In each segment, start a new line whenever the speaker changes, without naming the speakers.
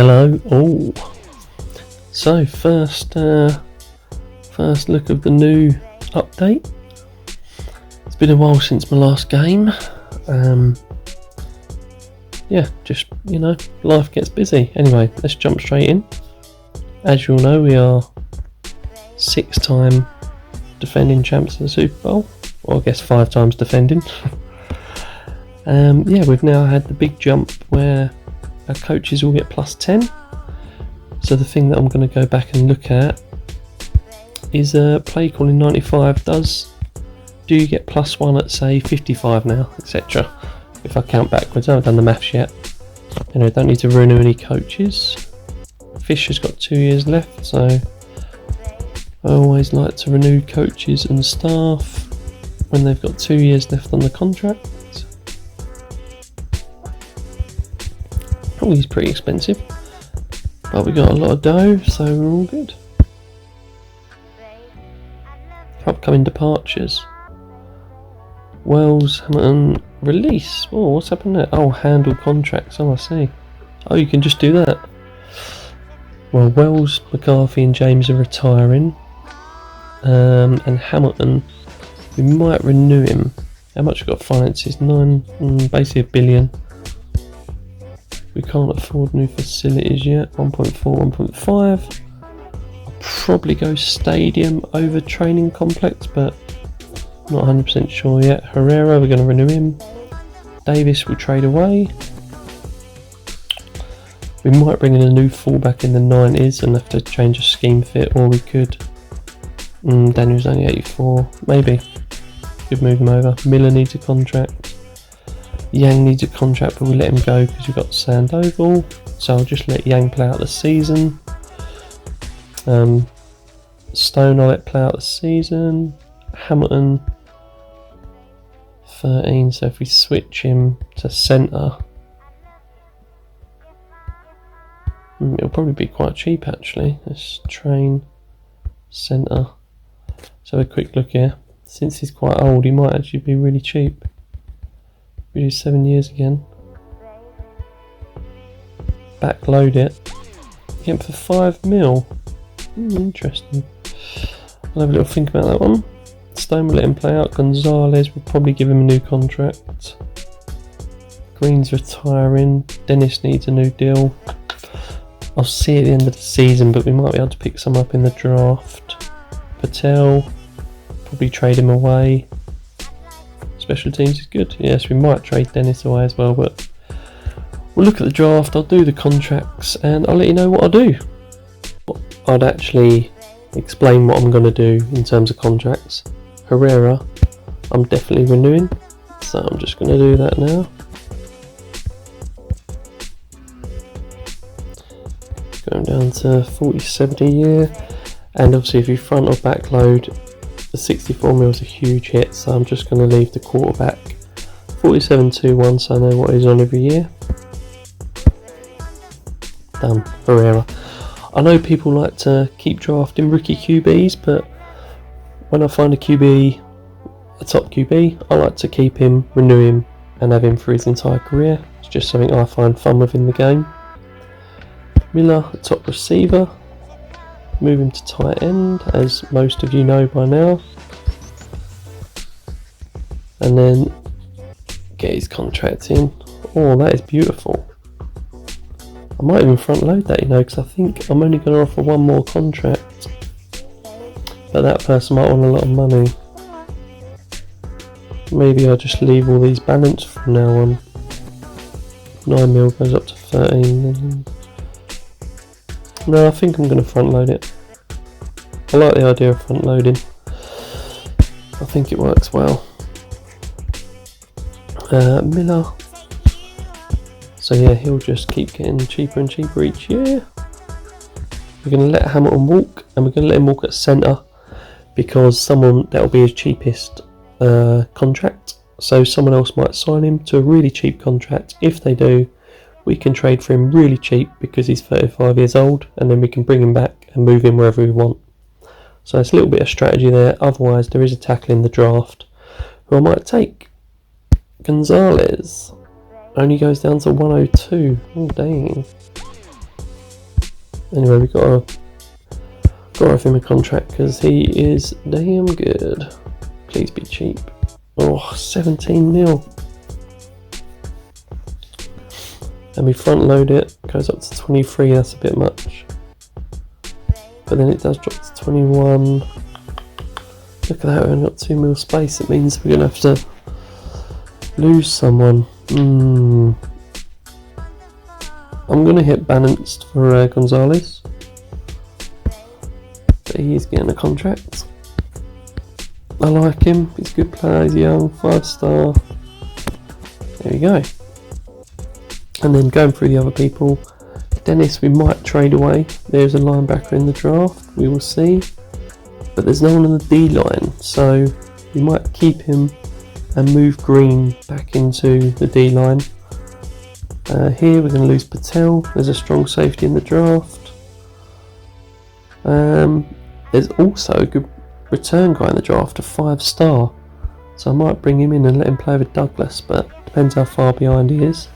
Hello all. So first look of the new update. It's been a while since my last game. Just life gets busy. Anyway, let's jump straight in. As you all know, we are 6-time defending champs of the Super Bowl, or I guess 5 times defending. We've now had the big jump where our coaches all get plus 10. So the thing that I'm going to go back and look at is play calling 95 do you get plus 1 at say 55 now, etc. If I count backwards, I haven't done the maths yet. Anyway, don't need to renew any coaches. Fisher's got 2 years left, so I always like to renew coaches and staff when they've got 2 years left on the contract. Probably is pretty expensive, but we got a lot of dough, so we're all good. Upcoming departures. Wells, Hamilton, release. Oh, what's happened there? Oh, handle contracts. Oh, I see. Oh, you can just do that. Well, Wells, McCarthy and James are retiring. And Hamilton, we might renew him. How much we got finances? Basically $1 billion. We can't afford new facilities yet. 1.4, 1.5. I'll probably go stadium over training complex, but not 100% sure yet. Herrera, we're going to renew him. Davis will trade away. We might bring in a new fullback in the 90s and have to change a scheme fit, or we could. Daniel's only 84. Maybe. Could move him over. Miller needs a contract. Yang needs a contract, but we let him go because we've got Sandoval. So I'll just let Yang play out the season. Stone I'll let play out the season. Hamilton 13, so if we switch him to centre, it'll probably be quite cheap actually. Let's train centre. So a quick look here. Since he's quite old, he might actually be really cheap. We do 7 years again. Backload it. Get him for 5 mil. Interesting. I'll have a little think about that one. Stone will let him play out. Gonzalez will probably give him a new contract. Green's retiring. Dennis needs a new deal. I'll see at the end of the season, but we might be able to pick some up in the draft. Patel, probably trade him away. Special teams is good. Yes, we might trade Dennis away as well, but we'll look at the draft. I'll do the contracts and I'll let you know what I'll do. I'd actually explain what I'm going to do in terms of contracts. Herrera, I'm definitely renewing, so I'm just going to do that now. Going down to 40-70 a year, and obviously if you front or back load, the 64 mil is a huge hit, so I'm just going to leave the quarterback 47-21, so I know what he's on every year. Done. Herrera. I know people like to keep drafting rookie QBs, but when I find a top QB, I like to keep him, renew him, and have him for his entire career. It's just something I find fun within the game. Miller, a top receiver. Move him to tight end, as most of you know by now. And then get his contract in. Oh, that is beautiful. I might even front load that, because I think I'm only going to offer one more contract. But that person might want a lot of money. Maybe I'll just leave all these balanced from now on. 9 mil goes up to 13. No, I think I'm going to front load it. I like the idea of front loading. I think it works well. Miller. So yeah, he'll just keep getting cheaper and cheaper each year. We're going to let Hamilton walk, and we're going to let him walk at centre because that'll be his cheapest contract. So someone else might sign him to a really cheap contract. If they do, we can trade for him really cheap because he's 35 years old, and then we can bring him back and move him wherever we want. So it's a little bit of strategy there. Otherwise, there is a tackle in the draft who I might take. Gonzalez only goes down to 102. Oh, dang. Anyway, we got to offer him a contract because he is damn good. Please be cheap. Oh, 17 mil. And we front load it, goes up to 23, that's a bit much. But then it does drop to 21. Look at that, we've only got 2 mil space. It means we're going to have to lose someone. I'm going to hit balanced for Gonzalez. But he's getting a contract. I like him, he's a good player, he's young, 5-star. There we go. And then going through the other people, Dennis we might trade away. There's a linebacker in the draft, we will see. But there's no one on the D line, so we might keep him and move Green back into the D line. Here we're going to lose Patel. There's a strong safety in the draft. There's also a good return guy in the draft, a 5-star. So I might bring him in and let him play with Douglas, but depends how far behind he is.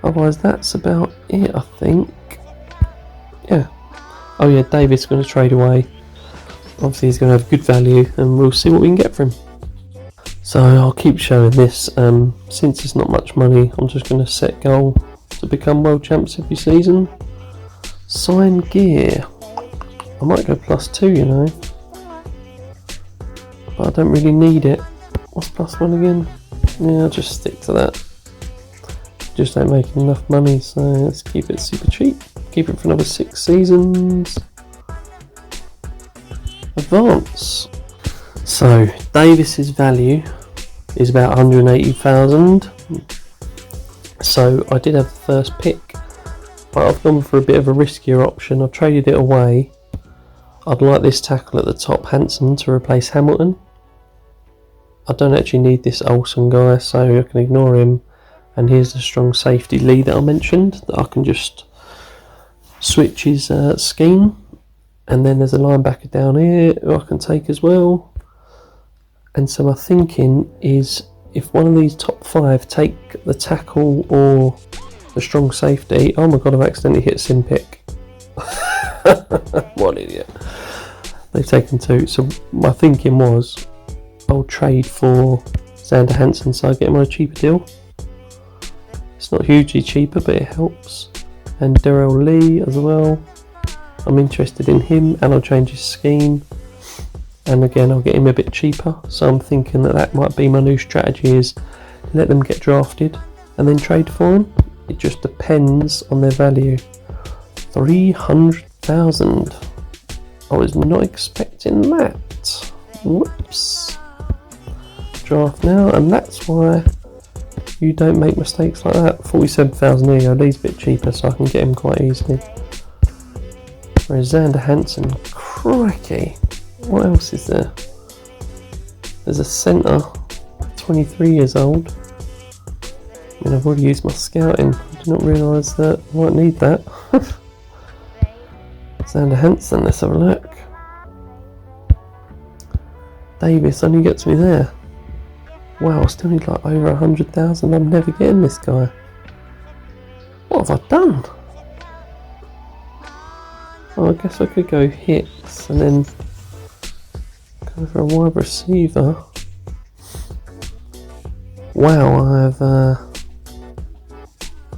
Otherwise that's about it, I think. Yeah. Oh yeah, David's going to trade away. Obviously he's going to have good value and we'll see what we can get for him. So I'll keep showing this. Since it's not much money, I'm just going to set goal to become world champs every season. Sign gear. I might go +2, you know. But I don't really need it. What's +1 again? Yeah, I'll just stick to that. Just ain't making enough money, so let's keep it super cheap. Keep it for another 6 seasons. Advance. So Davis's value is about 180,000. So I did have the first pick, but I've gone for a bit of a riskier option. I've traded it away. I'd like this tackle at the top, Hansen, to replace Hamilton. I don't actually need this Olsen guy, so I can ignore him. And here's the strong safety Lee that I mentioned, that I can just switch his scheme. And then there's a linebacker down here who I can take as well. And so my thinking is, if one of these top 5 take the tackle or the strong safety. Oh my god, I've accidentally hit sim pick. What an idiot. They've taken 2. So my thinking was, I'll trade for Xander Hansen so I get him on a cheaper deal. It's not hugely cheaper, but it helps. And Darrell Lee as well. I'm interested in him, and I'll change his scheme. And again, I'll get him a bit cheaper. So I'm thinking that might be my new strategy, is let them get drafted and then trade for them. It just depends on their value. 300,000. I was not expecting that. Whoops. Draft now, and that's why you don't make mistakes like that. 47,000 here you go. Lee's a bit cheaper, so I can get him quite easily. Whereas Xander Hansen, crikey. What else is there? There's a centre, 23 years old. I mean, I've already used my scouting. I did not realise that I might need that. Xander Hansen, let's have a look. Davis only gets me there. Wow, I still need like over 100,000. I'm never getting this guy. What have I done? Oh, I guess I could go Hicks and then go for a wide receiver. Wow, I've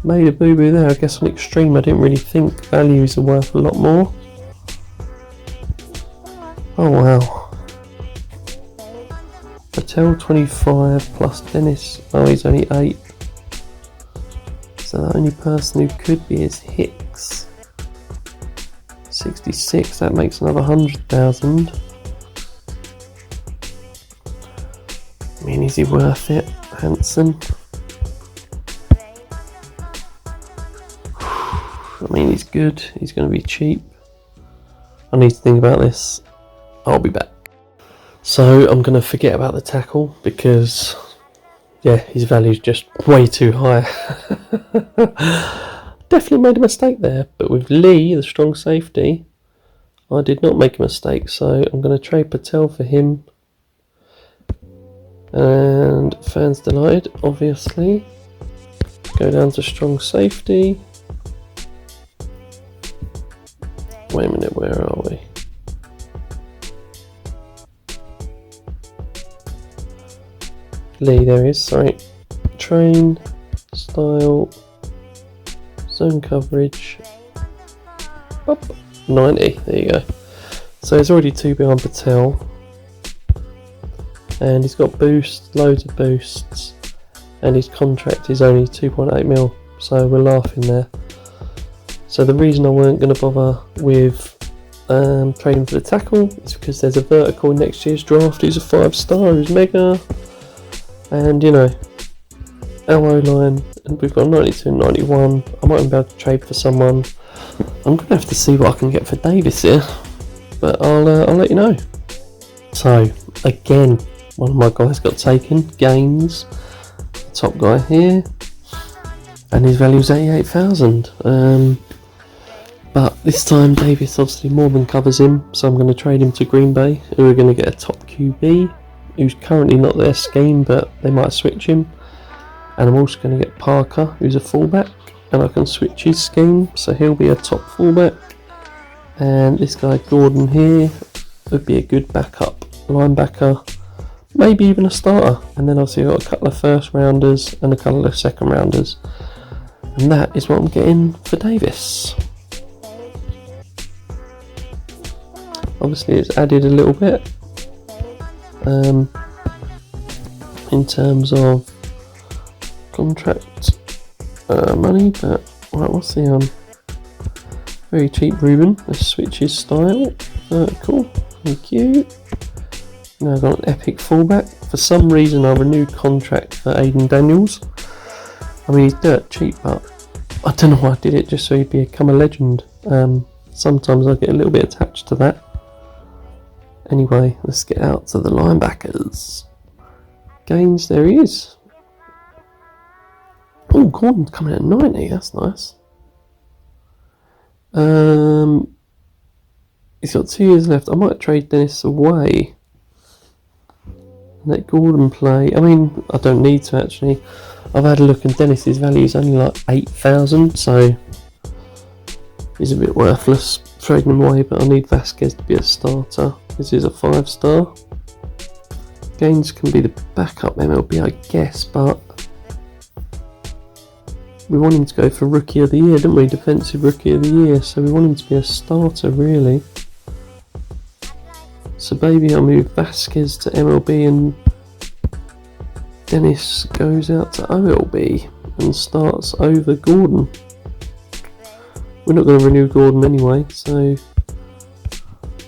made a boo-boo there. I guess on extreme I didn't really think values are worth a lot more. Oh wow. Patel 25 plus Dennis, oh he's only 8. So the only person who could be is Hicks. 66, that makes another 100,000. I mean, is he worth it, Hansen? I mean, he's good, he's going to be cheap. I need to think about this. I'll be back. So I'm going to forget about the tackle because, yeah, his value is just way too high. Definitely made a mistake there, but with Lee, the strong safety, I did not make a mistake. So I'm going to trade Patel for him. And fans delighted, obviously. Go down to strong safety. Wait a minute, where are we? Lee, there he is, sorry. Train, style, zone coverage, up, 90, there you go. So he's already 2 behind Patel. And he's got boosts, loads of boosts. And his contract is only 2.8 mil, so we're laughing there. So the reason I weren't going to bother with trading for the tackle is because there's a vertical in next year's draft who's a 5-star, who's mega. And you know, our O-line, and we've got 92 and 91. I might be able to trade for someone. I'm going to have to see what I can get for Davis here, but I'll let you know. So again, one of my guys got taken, Gaines, top guy here, and his value's 88,000. But this time Davis obviously more than covers him, so I'm going to trade him to Green Bay, who are going to get a top QB, who's currently not their scheme, but they might switch him. And I'm also going to get Parker, who's a fullback, and I can switch his scheme, so he'll be a top fullback. And this guy Gordon here would be a good backup linebacker, maybe even a starter. And then obviously I've got a couple of first rounders and a couple of second rounders, and that is what I'm getting for Davis. Obviously it's added a little bit in terms of contract money, but right, what's the very cheap Ruben. Let's switch his style. Cool, thank you. Now I've got an epic fullback. For some reason I renewed contract for Aiden Daniels. I mean, he's dirt cheap, but I don't know why I did it, just so he'd become a legend. Sometimes I get a little bit attached to that. Anyway, let's get out to the linebackers. Gaines, there he is. Oh, Gordon's coming at 90, that's nice. He's got 2 years left. I might trade Dennis away and let Gordon play. I mean, I don't need to actually. I've had a look and Dennis's value is only like 8,000, so he's a bit worthless trading him away, but I need Vasquez to be a starter. This is a 5-star. Gaines can be the backup MLB, I guess, but we want him to go for Rookie of the Year, didn't we? Defensive Rookie of the Year, so we want him to be a starter, really. So maybe I'll move Vasquez to MLB and Dennis goes out to OLB and starts over Gordon. We're not going to renew Gordon anyway, so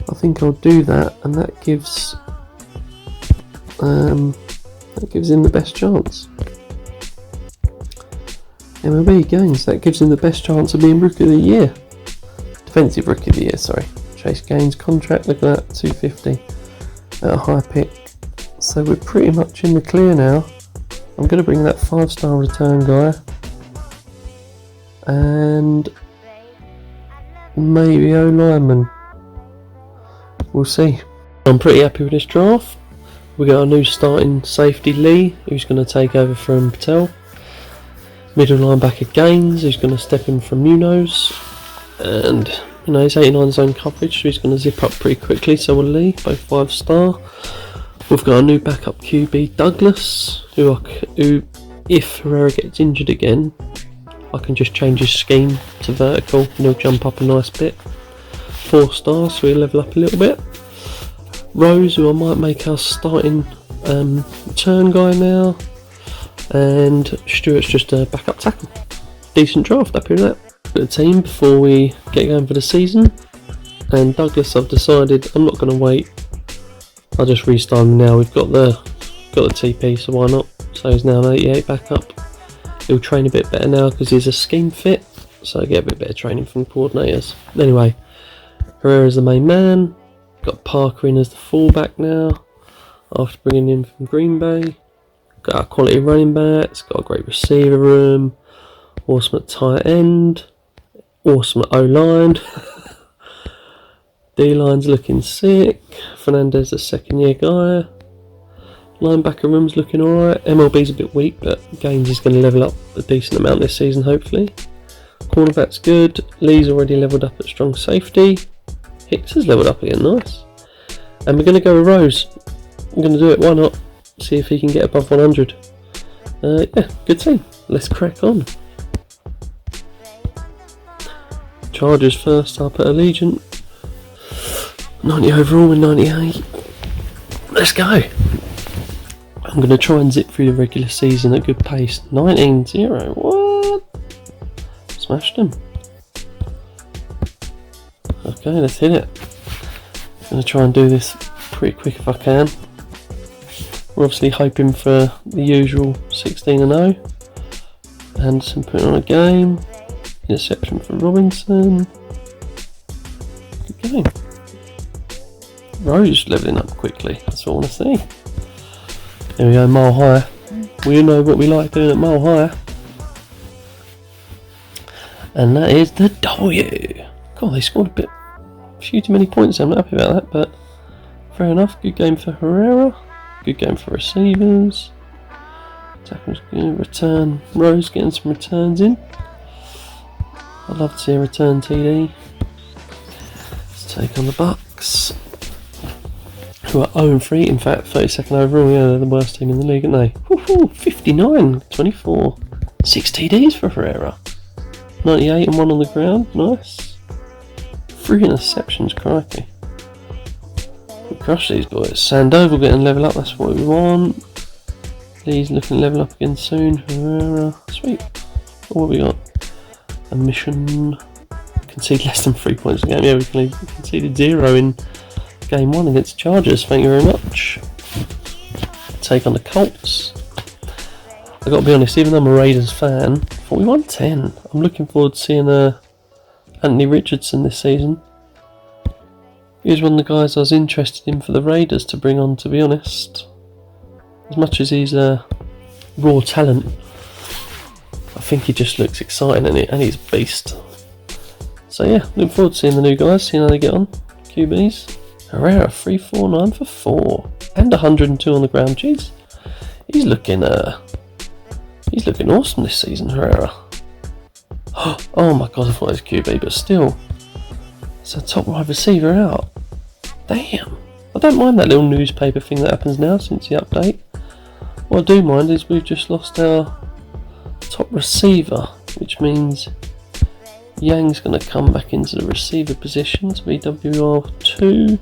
I think I'll do that, and that gives him the best chance. MLB Gaines, that gives him the best chance of being Rookie of the Year. Defensive Rookie of the Year, sorry. Chase Gaines contract, look at that, 250 at a high pick. So we're pretty much in the clear now. I'm going to bring that 5-star return guy. And maybe O-lineman. We'll see. I'm pretty happy with this draft. We got a new starting safety, Lee, who's going to take over from Patel. Middle linebacker Gaines, who's going to step in from Munoz. And, you know, he's 89 zone coverage, so he's going to zip up pretty quickly, so will Lee, both 5-star. We've got a new backup QB, Douglas, who if Herrera gets injured again, I can just change his scheme to vertical and he'll jump up a nice bit. 4-star, so he'll level up a little bit. Rose, who I might make our starting return guy now. And Stewart's just a backup tackle. Decent draft, happy with that. The team before we get going for the season. And Douglas, I've decided I'm not going to wait. I'll just restart him now. We've got the TP, so why not? So he's now an 88 backup. He'll train a bit better now because he's a scheme fit, so I get a bit better training from coordinators. Anyway, Herrera's the main man. Got Parker in as the fullback now after bringing him from Green Bay. Got a quality running backs, got a great receiver room, awesome at tight end, awesome at O-line. D-line's looking sick. Fernandez, the 2nd-year guy. Linebacker room's looking alright. MLB's a bit weak, but Gaines is going to level up a decent amount this season, hopefully. Cornerback's good. Lee's already leveled up at strong safety. Hicks has leveled up again, nice. And we're going to go with Rose. I'm going to do it, why not? See if he can get above 100. Yeah, good team. Let's crack on. Chargers first up at Allegiant. 90 overall with 98. Let's go. I'm going to try and zip through the regular season at good pace. 19-0. What? Smashed them. Okay, let's hit it. I'm going to try and do this pretty quick if I can. We're obviously hoping for the usual 16-0. Anderson putting on a game. Interception for Robinson. Good game. Rose levelling up quickly. That's what I want to see. There we go, mile higher. We know what we like doing at mile higher. And that is the W. God, they scored a few too many points. I'm not happy about that, but fair enough. Good game for Herrera. Good game for receivers. Tackles good. Return. Rose getting some returns in. I'd love to see a return TD. Let's take on the Bucks, who are 0-3. In fact, 32nd overall. Yeah, they're the worst team in the league, aren't they? Woohoo! 59-24. 6 TDs for Herrera. 98 and 1 on the ground. Nice. 3 interceptions. Crikey. We crush these boys. Sandoval getting level up. That's what we want. Lee's looking to level up again soon. Herrera. Sweet. What have we got? A mission. Concede less than 3 points a game. Yeah, we conceded 0 in game 1 against Chargers. Thank you very much. Take on the Colts. I got to be honest, even though I'm a Raiders fan, 41-10. I'm looking forward to seeing Anthony Richardson this season. He was one of the guys I was interested in for the Raiders to bring on, to be honest. As much as he's a raw talent, I think he just looks exciting and he's a beast. So yeah, looking forward to seeing the new guys, seeing how they get on. QBs. Herrera 349 for 4 and 102 on the ground. Jeez, he's looking awesome this season, Herrera. Oh my god, I thought it was QB, but still, it's a top wide receiver out. Damn, I don't mind that little newspaper thing that happens now since the update. What I do mind is we've just lost our top receiver, which means Yang's going to come back into the receiver position to be WR2,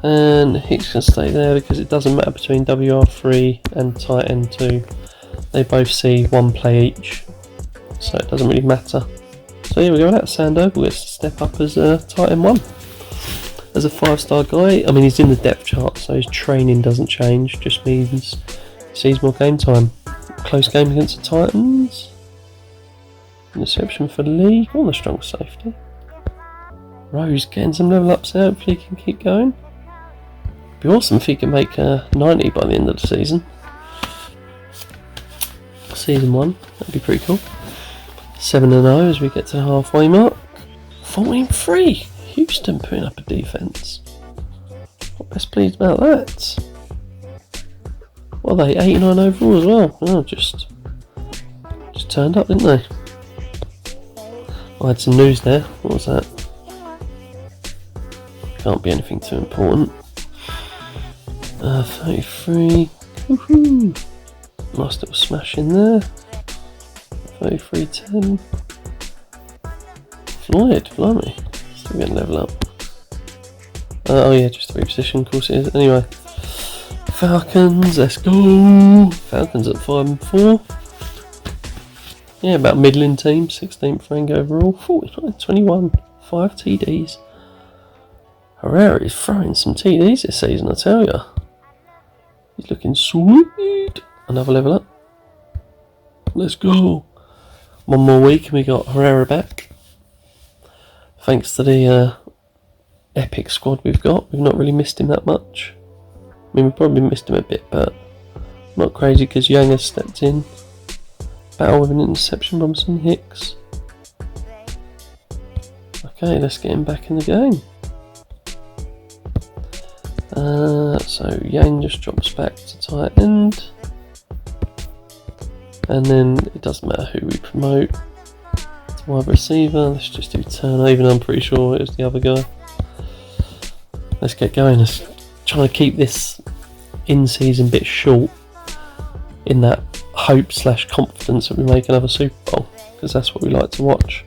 and Hicks can stay there because it doesn't matter between WR3 and tight end 2. They both see one play each, so it doesn't really matter. So here we go, that Sandoval gets to step up as a tight end 1. As a 5-star guy, I mean he's in the depth chart, so his training doesn't change, just means he sees more game time. Close game against the Titans. Interception for Lee. On the strong safety. Rose getting some level ups there. Hopefully he can keep going. Be awesome if he can make 90 by the end of the season. Season 1. That'd be pretty cool. 7-0 as we get to the halfway mark. 14-3. Houston putting up a defence. Not best pleased about that. What are they? 89 overall as well. Oh, just turned up, didn't they? I had some news there. What was that? Can't be anything too important. 33. Woohoo! Nice little smash in there. 33-10. Floyd, blimey. Still getting level up. Oh yeah, just 3 position, of course it is. Anyway. Falcons, let's go! Falcons at 5-4. Yeah, about middling team, 16th rank overall, 49-21, 5 TDs. Herrera is throwing some TDs this season, I tell ya. He's looking sweet. Another level up. Let's go. One more week and we got Herrera back. Thanks to the epic squad we've got, we've not really missed him that much. I mean, we probably missed him a bit, but not crazy because Young has stepped in. Battle with an interception, Robinson, Hicks. Okay, let's get him back in the game. So Yang just drops back to tight end. And then it doesn't matter who we promote. Wide receiver, let's just do Turner, even though I'm pretty sure it was the other guy. Let's get going. Let's try to keep this in-season bit short in that hope / confidence that we make another Super Bowl, because that's what we like to watch.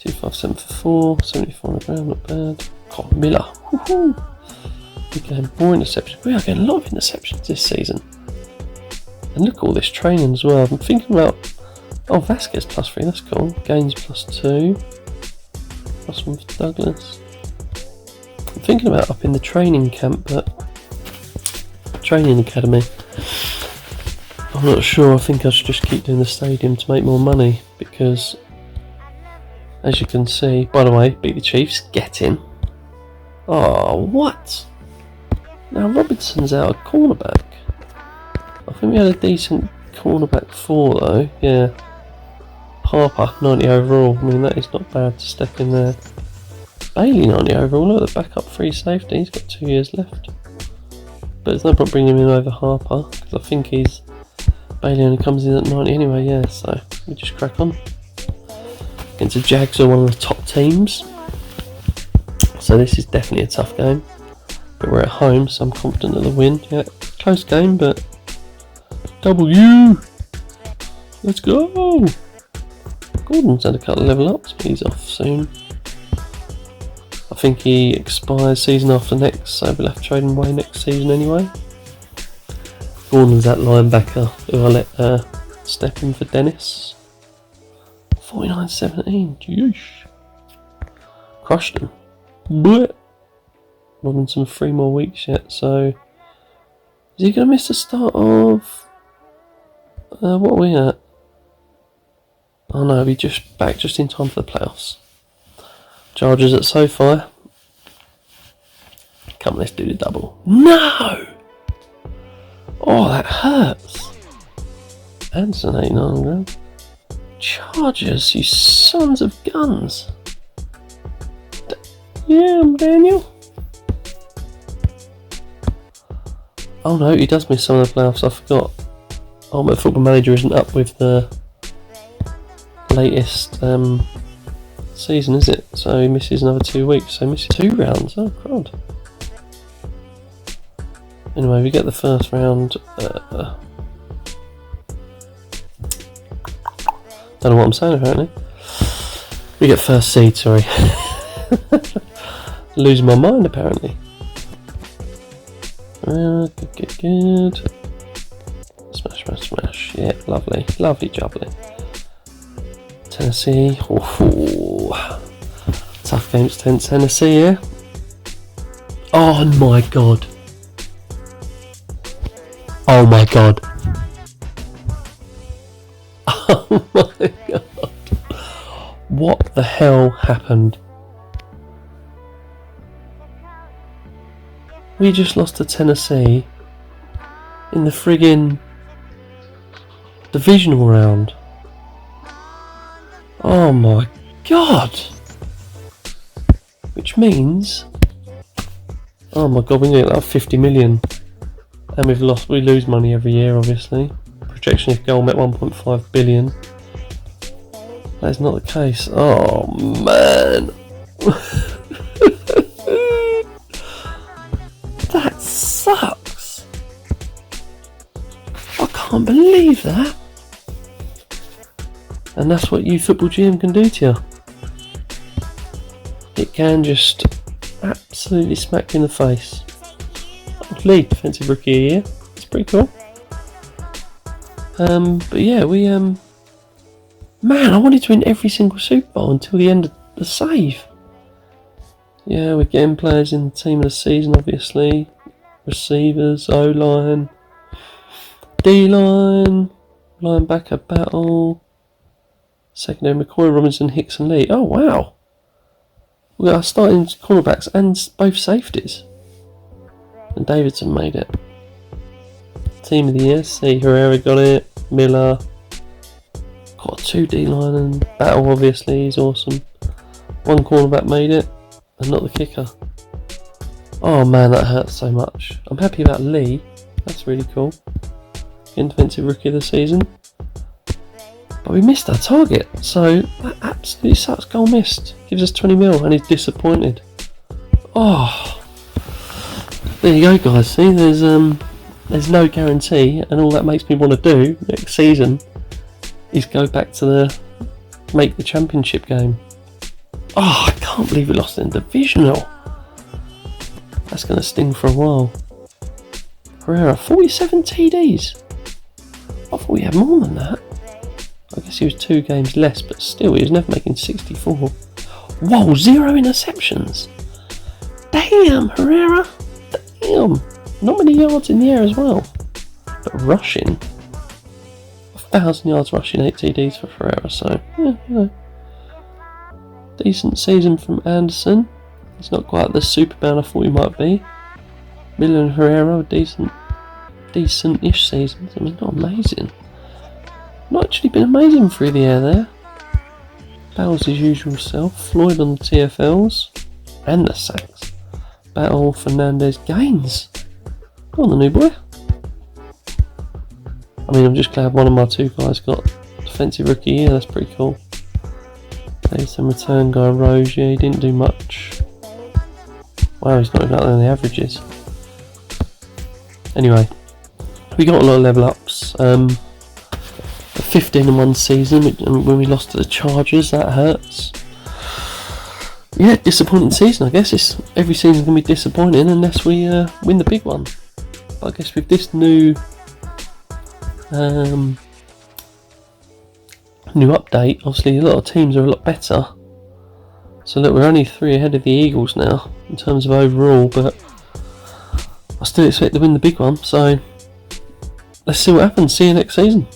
257 for 4, 74 on the ground, not bad. God, Miller. Woohoo! We're getting more interceptions. We are getting a lot of interceptions this season. And look at all this training as well. I'm thinking about... Oh, Vasquez +3, that's cool. Gaines +2. +1 for Douglas. I'm thinking about up in the training camp, but... Training academy. I'm not sure. I think I should just keep doing the stadium to make more money, because... As you can see... By the way, beat the Chiefs. Get in. Oh, what? Now Robinson's out of cornerback. I think we had a decent cornerback 4 though. Yeah. Harper, 90 overall. I mean, that is not bad to step in there. Bailey, 90 overall. Look at the backup free safety. He's got 2 years left. But there's no point bringing him in over Harper, because I think Bailey only comes in at 90 anyway, yeah. So we just crack on. Against the Jags are one of the top teams. So this is definitely a tough game. But we're at home, so I'm confident of the win. Yeah, close game, but W! Let's go! Gordon's had a couple of level ups, but he's off soon. I think he expires season after next, so we'll have to trade him away next season anyway. Gordon's that linebacker who I let step in for Dennis. 49-17, jeez. Crushed him. Blech. Robinson 3 more weeks yet, so is he going to miss the start of what are we at? Oh no, we're just back just in time for the playoffs. Chargers at SoFi. Come, let's do the double. No! Oh, that hurts. Anson 89. Chargers, you sons of guns. Yeah, I'm Daniel. Oh no, he does miss some of the playoffs, I forgot. Ultimate Football Manager isn't up with the latest season, is it? So he misses another 2 weeks, so he misses 2 rounds. Oh, crud. Anyway, we get the first round. Don't know what I'm saying apparently. We get first seed, sorry. Losing my mind apparently. Good. Smash. Yeah, lovely. Lovely jubbly. Tennessee. Ooh. Tough game to Tennessee, yeah? Oh my god. Oh my god. Oh my god. What the hell happened? We just lost to Tennessee in the friggin' divisional round. Oh my god! Which means, oh my god, we're going to get like 50 million. And we lose money every year, obviously. Projection if goal met 1.5 billion. That is not the case. Oh man! That sucks! I can't believe that! And that's what UFootball GM can do to you. It can just absolutely smack you in the face. League Defensive Rookie of the Year. It's pretty cool. But yeah, man, I wanted to win every single Super Bowl until the end of the save. Yeah, we're getting players in the team of the season, obviously. Receivers, O-line, D-line, linebacker battle, secondary McCoy, Robinson, Hicks and Lee. Oh wow. We got our starting cornerbacks and both safeties. And Davidson made it. Team of the year, see, Herrera got it, Miller. Got 2 D-line and battle, obviously, he's awesome. 1 cornerback made it, and not the kicker. Oh man, that hurts so much. I'm happy about Lee, that's really cool. Defensive Rookie of the Season. But But we missed our target, so that absolutely sucks. Goal missed. Gives us 20 mil and he's disappointed. Oh, there you go, guys. See, there's no guarantee, and all that makes me want to do next season is go back to make the championship game. Oh, I can't believe we lost in divisional. That's going to sting for a while. Herrera, 47 TDs. I thought we had more than that. I guess he was 2 games less, but still, he was never making 64. Whoa, 0 interceptions. Damn, Herrera. Damn. Not many yards in the air as well. But rushing. 1,000 yards rushing, 8 TDs for Herrera, so, yeah. Decent season from Anderson. He's not quite the Superman I thought he might be. Miller and Herrera, decent-ish seasons. I mean, not amazing. Not actually been amazing through the air there. Battles his usual self. Floyd on the TFLs and the sacks. Battle Fernandez Gaines. Go on, the new boy. I mean, I'm just glad one of my 2 guys got defensive rookie year. That's pretty cool. There's some return guy Rose. Yeah, he didn't do much. Wow, he's not even out there in the averages. Anyway, we got a lot of level ups. 15 in one season, and when we lost to the Chargers, that hurts. Yeah, disappointing season. I guess every season's gonna be disappointing unless we win the big one. But I guess with this new update, obviously a lot of teams are a lot better. So look, we're only 3 ahead of the Eagles now in terms of overall, but I still expect to win the big one. So let's see what happens. See you next season.